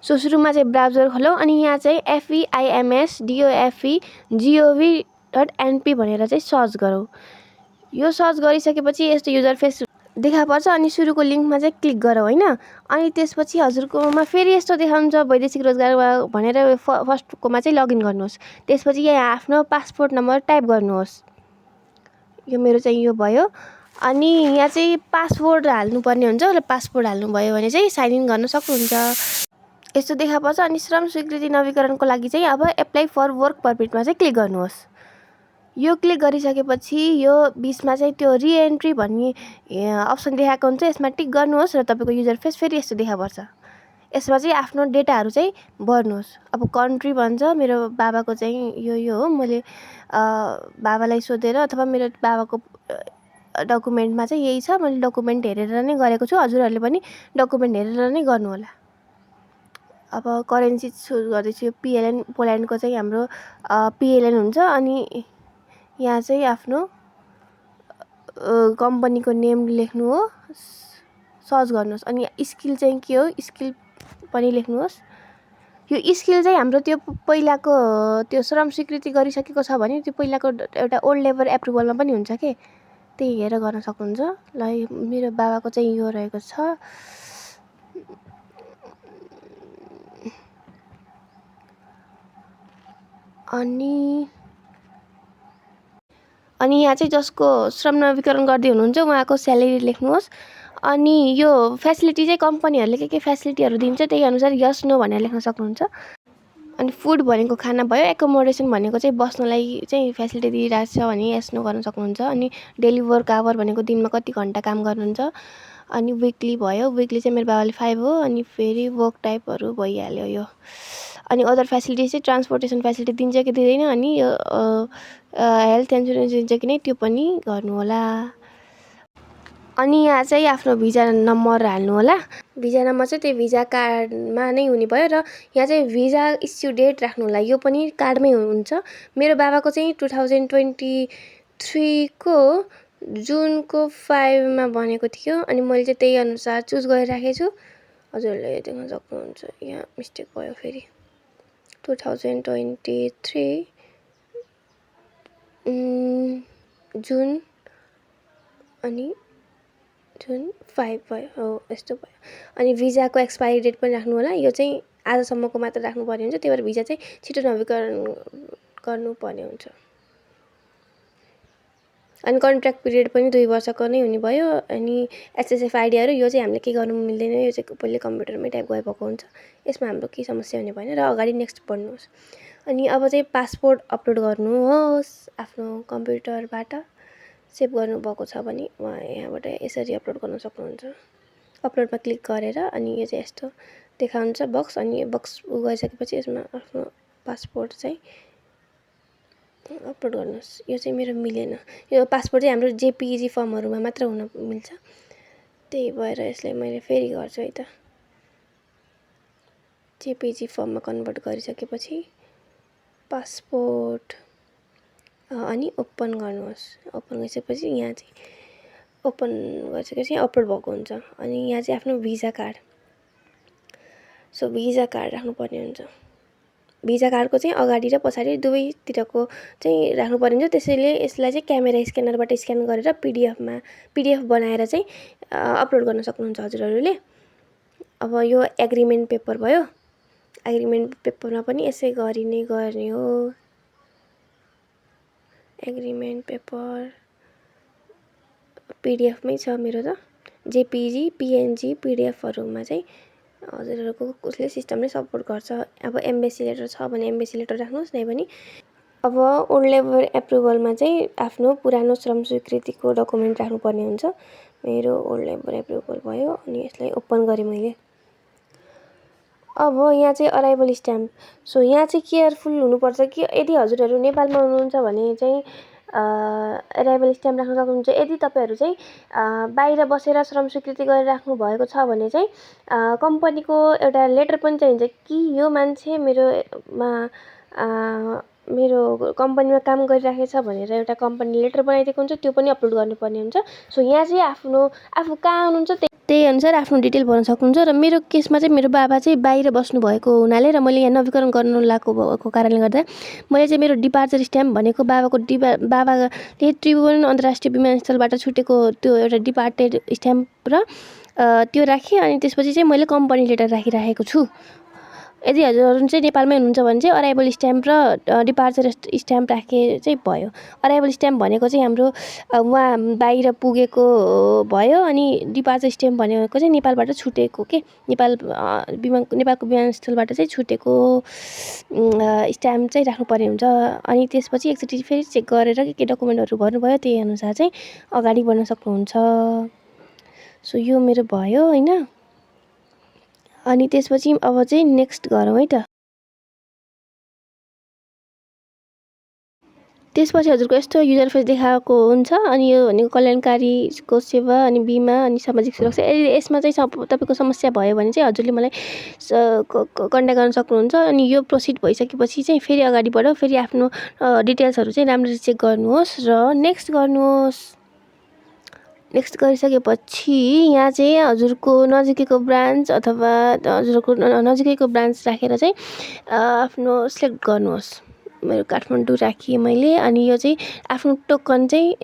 So सुरुमा चाहिँ browser खोलौँ अनि यहाँ चाहिँ FEIMSDOFE.gov.np भनेर चाहिँ सर्च गरौँ। यो सर्च गरिसकेपछि यस्तो युजर फेस देखा पर्छ अनि सुरुको लिङ्कमा चाहिँ क्लिक गरौँ हैन। अनि त्यसपछि हजुरकोमा फेरि यस्तो देखाउँछ वैदेशिक रोजगार भनेर फर्स्टकोमा चाहिँ लगइन गर्नुहोस्। त्यसपछि यहाँ आफ्नो पासपोर्ट नम्बर टाइप गर्नुहोस्। यो मेरो चाहिँ यो भयो। अनि यहाँ चाहिँ पासवर्ड हाल्नुपर्ने हुन्छ र पासपोर्ट हाल्नुभयो भने चाहिँ साइन इन गर्न सक्नुहुन्छ। यस्तो देखा पर्छ अनि श्रम स्वीकृति नवीकरणको लागि चाहिँ अब एप्लाई फर वर्क परमिटमा चाहिँ क्लिक गर्नुहोस्। यो क्लिक गरिसकेपछि यो बिचमा चाहिँ त्यो रिएन्ट्री भन्ने अप्सन देखाएको हुन्छ, यसमा टिक गर्नुहोस् र तपाईँको युजर फेस फेरि यस्तो देखा पर्छ। यसमा चाहिँ आफ्नो डेटाहरू चाहिँ भर्नुहोस्। अब कन्ट्री भन्छ, मेरो बाबाको चाहिँ यो हो। मैले बाबालाई सोधेर अथवा मेरो बाबाको डकुमेन्टमा चाहिँ यही छ, मैले डकुमेन्ट हेरेर नै गरेको छु। हजुरहरूले पनि डकुमेन्ट हेरेर नै गर्नुहोला। अब करेन्सी चुज गर्दैछु। PLN पोल्यान्डको चाहिँ हाम्रो PLN हुन्छ। अनि यहाँ चाहिँ आफ्नो कम्पनीको नेम लेख्नु हो, सर्च गर्नुहोस्। अनि स्किल चाहिँ के हो, स्किल पनि लेख्नुहोस्। यो स्किल चाहिँ हाम्रो त्यो पहिलाको त्यो श्रम स्वीकृति गरिसकेको छ भने त्यो पहिलाको एउटा ओल्ड लेबर एप्रुभलमा पनि हुन्छ के, त्यही हेरेर गर्न सक्नुहुन्छ। ल मेरो बाबाको चाहिँ यो रहेको छ। अनि यहाँ चाहिँ जसको श्रम नवीकरण गर्दै हुनुहुन्छ उहाँको स्यालेरी लेख्नुहोस्। अनि यो फेसिलिटी चाहिँ कम्पनीहरूले के फेसिलिटीहरू दिन्छ त्यही अनुसार यस नो भनेर लेख्न सक्नुहुन्छ। अनि फुड भनेको खाना भयो। एकोमोडेसन भनेको चाहिँ बस्नलाई चाहिँ फेसिलिटी दिइरहेको छ भने यस नो गर्न सक्नुहुन्छ। अनि डेली वर्क आवर भनेको दिनमा कति घन्टा काम गर्नुहुन्छ। अनि विकली भयो। विकली चाहिँ मेरो बाबाले 5 हो। अनि फेरि वर्क टाइपहरू भइहाल्यो यो। अनि अदर फेसिलिटी चाहिँ ट्रान्सपोर्टेसन फेसिलिटी दिन्छ कि दिँदैन, अनि यो हेल्थ इन्सुरेन्स दिन्छ कि नै त्यो पनि गर्नु होला। अनि यहाँ चाहिँ आफ्नो भिजा नम्बर हाल्नु होला। भिजा नम्बर चाहिँ त्यो भिजा कार्डमा नै हुने भयो र यहाँ चाहिँ भिजा इस्यु डेट राख्नु होला। यो पनि कार्डमै हुन्छ। मेरो बाबाको चाहिँ 2023 को जुनको 5 मा बनेको थियो। अनि मैले चाहिँ त्यही अनुसार चुज गरेर राखेको छु। हजुरहरूले देख्न सक्नुहुन्छ। यहाँ मिस्टेक भयो फेरि। 2023 जुन अनि जुन 5 भयो हो, यस्तो भयो। अनि भिजाको एक्सपायरी डेट पनि राख्नु होला। यो चाहिँ आजसम्मको मात्र राख्नुपर्ने हुन्छ, त्यही भएर भिजा चाहिँ छिटो नवीकरण गर्नुपर्ने हुन्छ। अनि कन्ट्र्याक्ट पिरियड पनि 2 वर्षको नै हुने भयो। अनि SSF आइडीहरू यो चाहिँ हामीले के गर्नु मिल्दैन, यो चाहिँ पहिले कम्प्युटरमै टाइप गरिरहेको हुन्छ। यसमा हाम्रो केही समस्या हुने भएन र अगाडि नेक्स्ट पढ्नुहोस्। अनि अब चाहिँ पासपोर्ट अपलोड गर्नुहोस् आफ्नो कम्प्युटरबाट। सेभ गर्नुभएको छ भने यहाँबाट यसरी अपलोड गर्न सक्नुहुन्छ। अपलोडमा क्लिक गरेर अनि यो चाहिँ यस्तो देखाउँछ बक्स। अनि यो बक्स गरिसकेपछि यसमा आफ्नो पासपोर्ट चाहिँ अपलोड गर्नुहोस्। यो चाहिँ मेरो मिलेन। यो पासपोर्ट चाहिँ हाम्रो JPEG फर्महरूमा मात्र हुन मिल्छ, त्यही भएर यसलाई मैले फेरि गर्छु है त। JPEG फर्ममा कन्भर्ट गरिसकेपछि पासपोर्ट अनि ओपन गर्नुहोस्। ओपन गरिसकेपछि यहाँ चाहिँ ओपन गरिसकेपछि अपलोड भएको हुन्छ। अनि यहाँ चाहिँ आफ्नो visa card, so visa card राख्नुपर्ने हुन्छ। भिजा कार्डको चाहिँ अगाडि र पछाडि दुवैतिरको चाहिँ राख्नुपर्ने हुन्छ। त्यसैले यसलाई चाहिँ क्यामेरा स्क्यानरबाट स्क्यान गरेर PDF बनाएर चाहिँ अपलोड गर्न सक्नुहुन्छ हजुरहरूले। अब यो एग्रिमेन्ट पेपर भयो। एग्रिमेन्ट पेपरमा पनि यसै गरी नै गर्ने हो। एग्रिमेन्ट पेपर PDF मै छ मेरो त। JPEG PNG PDFहरूमा चाहिँ हजुरहरूको उसले सिस्टमले सपोर्ट गर्छ। अब एम्बेसी लेटर छ भने एम्बेसी लेटर राख्नुहोस्, नै भने अब ओल्ड लेबर एप्रुभलमा चाहिँ आफ्नो पुरानो श्रम स्वीकृतिको डकुमेन्ट राख्नुपर्ने हुन्छ। मेरो ओल्ड लेबर एप्रुभल भयो। अनि यसलाई ओपन गरेँ मैले। अब यहाँ चाहिँ अराइभल स्ट्याम्प। सो यहाँ चाहिँ केयरफुल हुनुपर्छ कि यदि हजुरहरू नेपालमा हुनुहुन्छ भने चाहिँ अराइभल स्ट्याम्प राख्न सक्नुहुन्छ। यदि तपाईँहरू चाहिँ बाहिर बसेर श्रम स्वीकृति गरेर राख्नु भएको छ भने चाहिँ कम्पनीको एउटा लेटर पनि चाहिन्छ कि यो मान्छे मेरो कम्पनीमा काम गरिराखेको छ भनेर एउटा कम्पनी लेटर बनाइदिएको हुन्छ, त्यो पनि अपलोड गर्नुपर्ने हुन्छ। सो यहाँ चाहिँ आफू कहाँ हुनुहुन्छ त्यही अनुसार आफ्नो डिटेल भर्न सक्नुहुन्छ। र मेरो केसमा चाहिँ मेरो बाबा चाहिँ बाहिर बस्नुभएको हुनाले र मैले यहाँ नवीकरण गर्नु लागेको भएको कारणले गर्दा मैले चाहिँ मेरो डिपार्चर स्ट्याम्प भनेको बाबाले त्रिभुवन अन्तर्राष्ट्रिय विमानस्थलबाट छुटेको त्यो एउटा डिपार्टेड स्ट्याम्प र त्यो राखेँ। अनि त्यसपछि चाहिँ मैले कम्पनी लेटर राखिराखेको छु। यदि हजुरहरू चाहिँ नेपालमै हुनुहुन्छ भने चाहिँ अराइभल स्ट्याम्प र डिपार्चर स्ट्याम्प राखे चाहिँ भयो। अराइभल स्ट्याम्प भनेको चाहिँ हाम्रो उहाँ बाहिर पुगेको भयो, अनि डिपार्चर स्ट्याम्प भनेको चाहिँ नेपालबाट छुटेको के नेपालको विमानस्थलबाट चाहिँ छुटेको स्ट्याम्प चाहिँ राख्नुपर्ने हुन्छ। अनि त्यसपछि एकचोटि फेरि चेक गरेर के डकुमेन्टहरू भर्नुभयो त्यही अनुसार चाहिँ अगाडि बढ्न सक्नुहुन्छ। सो यो मेरो भयो होइन। अनि त्यसपछि अब चाहिँ नेक्स्ट गरौँ है त। त्यसपछि हजुरको यस्तो युजर फेस देखाएको हुन्छ। अनि यो भनेको कल्याणकारीको सेवा अनि बिमा अनि सामाजिक सुरक्षा। यसमा चाहिँ तपाईँको समस्या भयो भने चाहिँ हजुरले मलाई कन्ट्याक्ट गर्न सक्नुहुन्छ। अनि यो प्रोसिड भइसकेपछि चाहिँ फेरि अगाडि बढौँ, फेरि आफ्नो डिटेल्सहरू चाहिँ राम्ररी चेक गर्नुहोस् र नेक्स्ट गर्नुहोस्। नेक्स्ट गरिसकेपछि यहाँ चाहिँ हजुरको नजिकैको ब्रान्च अथवा हजुरको नजिकैको ब्रान्च राखेर चाहिँ आफ्नो सिलेक्ट गर्नुहोस्। मेरो काठमाडौँ राखेँ मैले। अनि यो चाहिँ आफ्नो टोकन चाहिँ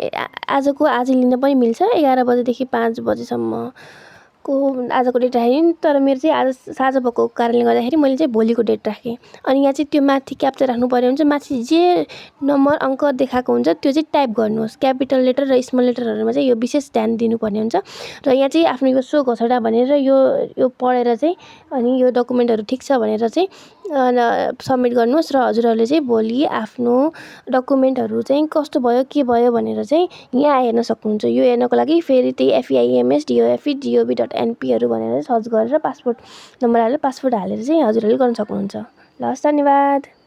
आज लिन पनि मिल्छ 11 बजेदेखि 5 बजेसम्मको आजको डेट राखेँ नि। तर मेरो चाहिँ आज साँझ भएको कारणले गर्दाखेरि मैले चाहिँ भोलिको डेट राखेँ। अनि यहाँ चाहिँ त्यो माथि क्याप्चा राख्नु पर्ने हुन्छ। माथि जे नम्बर अङ्क देखाएको हुन्छ त्यो चाहिँ टाइप गर्नुहोस्। क्यापिटल लेटर र स्मल लेटरहरूमा चाहिँ यो विशेष ध्यान दिनुपर्ने हुन्छ। र यहाँ चाहिँ आफ्नो यो सो घोषणा भनेर यो पढेर चाहिँ अनि यो डकुमेन्टहरू ठिक छ भनेर चाहिँ सबमिट गर्नुहोस्। र हजुरहरूले चाहिँ भोलि आफ्नो डकुमेन्टहरू चाहिँ कस्तो भयो के भयो भनेर चाहिँ यहाँ हेर्न सक्नुहुन्छ। यो हेर्नको लागि फेरि त्यही FEIMSDOFE.gov.npहरू भनेर सर्च गरेर पासपोर्ट नम्बर हालेर पासपोर्ट हालेर चाहिँ हजुरहरूले गर्न सक्नुहुन्छ। ल हस्, धन्यवाद।